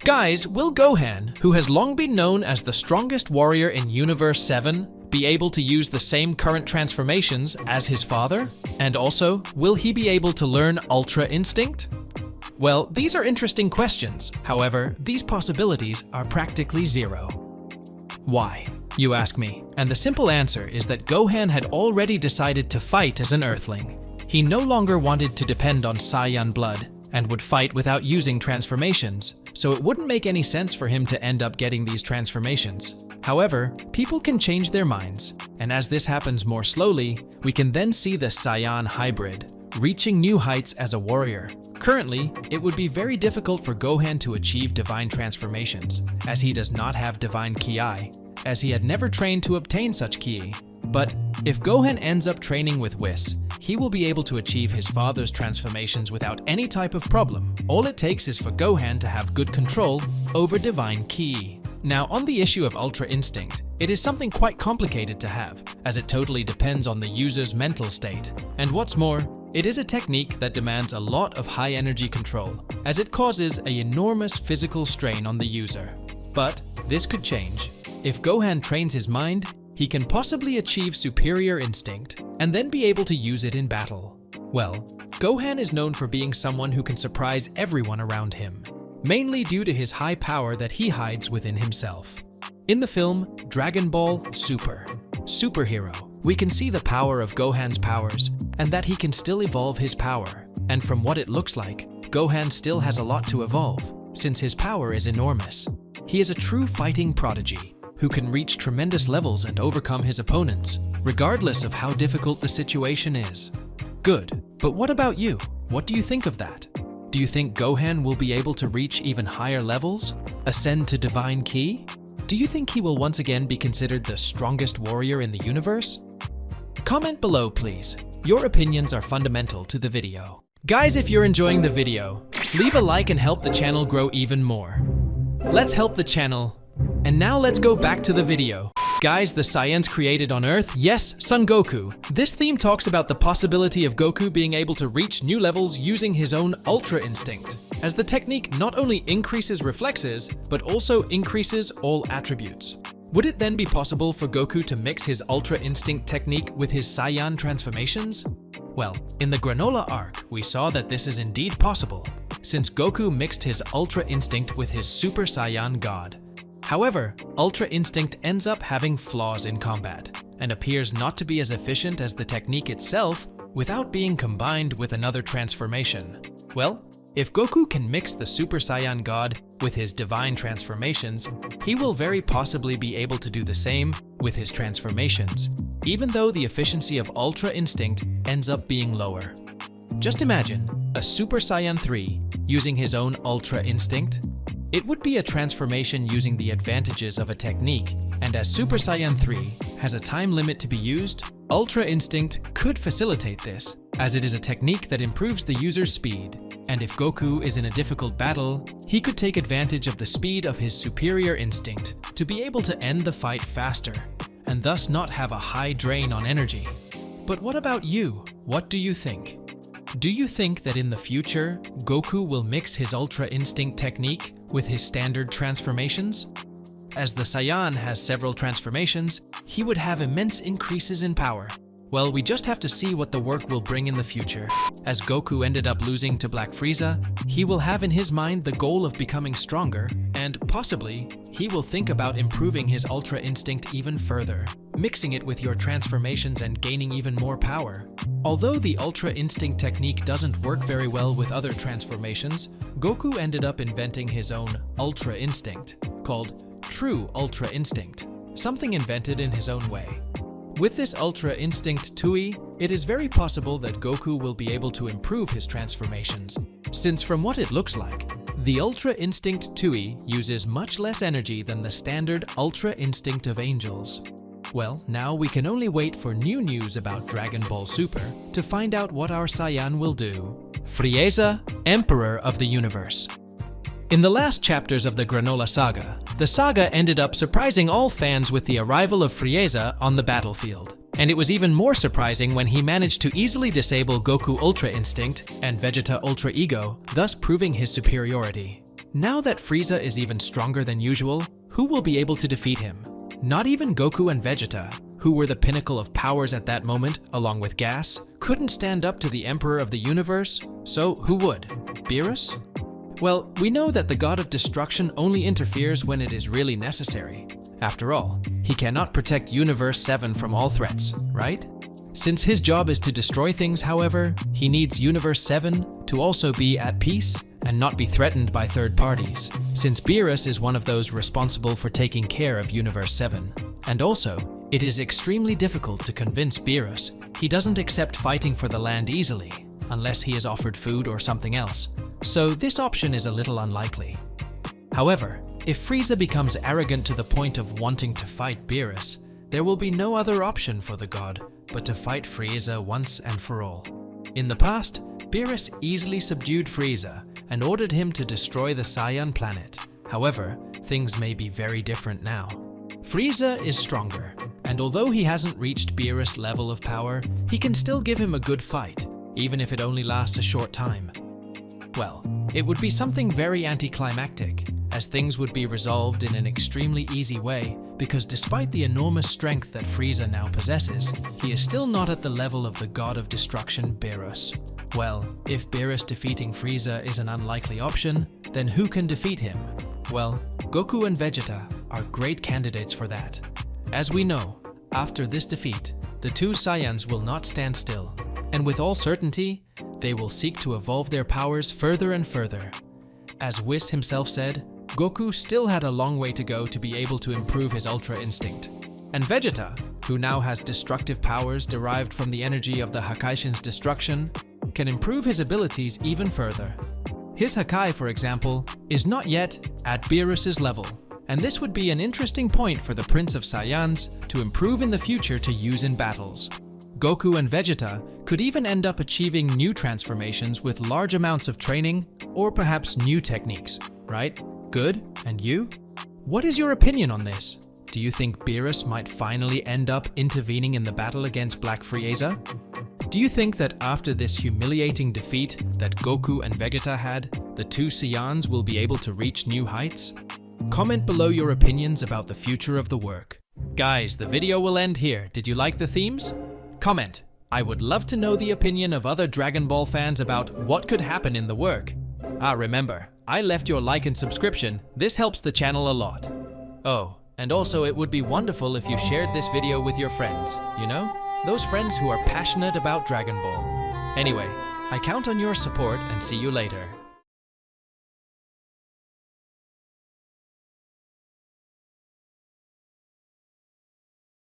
Guys, will Gohan, who has long been known as the strongest warrior in Universe 7, be able to use the same current transformations as his father? And also, will he be able to learn Ultra Instinct? Well, these are interesting questions. However, these possibilities are practically zero. Why, you ask me? And the simple answer is that Gohan had already decided to fight as an Earthling. He no longer wanted to depend on Saiyan blood and would fight without using transformations, so it wouldn't make any sense for him to end up getting these transformations. However, people can change their minds, and as this happens more slowly, we can then see the Saiyan hybrid reaching new heights as a warrior. Currently, it would be very difficult for Gohan to achieve divine transformations, as he does not have divine ki, as he had never trained to obtain such ki. But if Gohan ends up training with Whis, he will be able to achieve his father's transformations without any type of problem. All it takes is for Gohan to have good control over divine ki. Now, on the issue of Ultra Instinct, it is something quite complicated to have, as it totally depends on the user's mental state. And what's more, it is a technique that demands a lot of high energy control, as it causes an enormous physical strain on the user. But this could change. If Gohan trains his mind, he can possibly achieve superior instinct and then be able to use it in battle. Well, Gohan is known for being someone who can surprise everyone around him, mainly due to his high power that he hides within himself. In the film Dragon Ball Super, Superhero, we can see the power of Gohan's powers and that he can still evolve his power. And from what it looks like, Gohan still has a lot to evolve, since his power is enormous. He is a true fighting prodigy who can reach tremendous levels and overcome his opponents, regardless of how difficult the situation is. Good, but what about you? What do you think of that? Do you think Gohan will be able to reach even higher levels? Ascend to divine ki? Do you think he will once again be considered the strongest warrior in the universe? Comment below, please. Your opinions are fundamental to the video. Guys, if you're enjoying the video, leave a like and help the channel grow even more. Let's help the channel. And now let's go back to the video. Guys, the Saiyans created on Earth, yes, Son Goku. This theme talks about the possibility of Goku being able to reach new levels using his own Ultra Instinct, as the technique not only increases reflexes, but also increases all attributes. Would it then be possible for Goku to mix his Ultra Instinct technique with his Saiyan transformations? Well, in the Granola arc, we saw that this is indeed possible, since Goku mixed his Ultra Instinct with his Super Saiyan God. However, Ultra Instinct ends up having flaws in combat, and appears not to be as efficient as the technique itself without being combined with another transformation. Well, if Goku can mix the Super Saiyan God with his divine transformations, he will very possibly be able to do the same with his transformations, even though the efficiency of Ultra Instinct ends up being lower. Just imagine a Super Saiyan 3 using his own Ultra Instinct. It would be a transformation using the advantages of a technique, and as Super Saiyan 3 has a time limit to be used, Ultra Instinct could facilitate this, as it is a technique that improves the user's speed. And if Goku is in a difficult battle, he could take advantage of the speed of his superior instinct to be able to end the fight faster, and thus not have a high drain on energy. But what about you? What do you think? Do you think that in the future, Goku will mix his Ultra Instinct technique with his standard transformations? As the Saiyan has several transformations, he would have immense increases in power. Well, we just have to see what the work will bring in the future. As Goku ended up losing to Black Frieza, he will have in his mind the goal of becoming stronger, and possibly, he will think about improving his Ultra Instinct even further, mixing it with your transformations and gaining even more power. Although the Ultra Instinct technique doesn't work very well with other transformations, Goku ended up inventing his own Ultra Instinct, called True Ultra Instinct, something invented in his own way. With this Ultra Instinct TUI, it is very possible that Goku will be able to improve his transformations, since from what it looks like, the Ultra Instinct TUI uses much less energy than the standard Ultra Instinct of Angels. Well, now we can only wait for new news about Dragon Ball Super to find out what our Saiyan will do. Frieza, Emperor of the Universe. In the last chapters of the Granola Saga, the saga ended up surprising all fans with the arrival of Frieza on the battlefield. And it was even more surprising when he managed to easily disable Goku Ultra Instinct and Vegeta Ultra Ego, thus proving his superiority. Now that Frieza is even stronger than usual, who will be able to defeat him? Not even Goku and Vegeta, who were the pinnacle of powers at that moment, along with Gas, couldn't stand up to the Emperor of the Universe, so who would? Beerus? Well, we know that the God of Destruction only interferes when it is really necessary. After all, he cannot protect Universe 7 from all threats, right? Since his job is to destroy things, however, he needs Universe 7 to also be at peace and not be threatened by third parties, since Beerus is one of those responsible for taking care of Universe 7. And also, it is extremely difficult to convince Beerus he doesn't accept fighting for the land easily, unless he is offered food or something else, so this option is a little unlikely. However, if Frieza becomes arrogant to the point of wanting to fight Beerus, there will be no other option for the god but to fight Frieza once and for all. In the past, Beerus easily subdued Frieza and ordered him to destroy the Saiyan planet. However, things may be very different now. Frieza is stronger, and although he hasn't reached Beerus' level of power, he can still give him a good fight, even if it only lasts a short time. Well, it would be something very anticlimactic, as things would be resolved in an extremely easy way, because despite the enormous strength that Frieza now possesses, he is still not at the level of the God of Destruction, Beerus. Well, if Beerus defeating Frieza is an unlikely option, then who can defeat him? Well, Goku and Vegeta are great candidates for that. As we know, after this defeat, the two Saiyans will not stand still, and with all certainty, they will seek to evolve their powers further and further. As Whis himself said, Goku still had a long way to go to be able to improve his Ultra Instinct. And Vegeta, who now has destructive powers derived from the energy of the Hakaishin's destruction, can improve his abilities even further. His Hakai, for example, is not yet at Beerus' level, and this would be an interesting point for the Prince of Saiyans to improve in the future to use in battles. Goku and Vegeta could even end up achieving new transformations with large amounts of training, or perhaps new techniques, right? Good, and you? What is your opinion on this? Do you think Beerus might finally end up intervening in the battle against Black Frieza? Do you think that after this humiliating defeat that Goku and Vegeta had, the two Saiyans will be able to reach new heights? Comment below your opinions about the future of the work. Guys, the video will end here. Did you like the themes? Comment. I would love to know the opinion of other Dragon Ball fans about what could happen in the work. Remember, I left your like and subscription. This helps the channel a lot. Oh, and also it would be wonderful if you shared this video with your friends, you know? Those friends who are passionate about Dragon Ball. Anyway, I count on your support and see you later.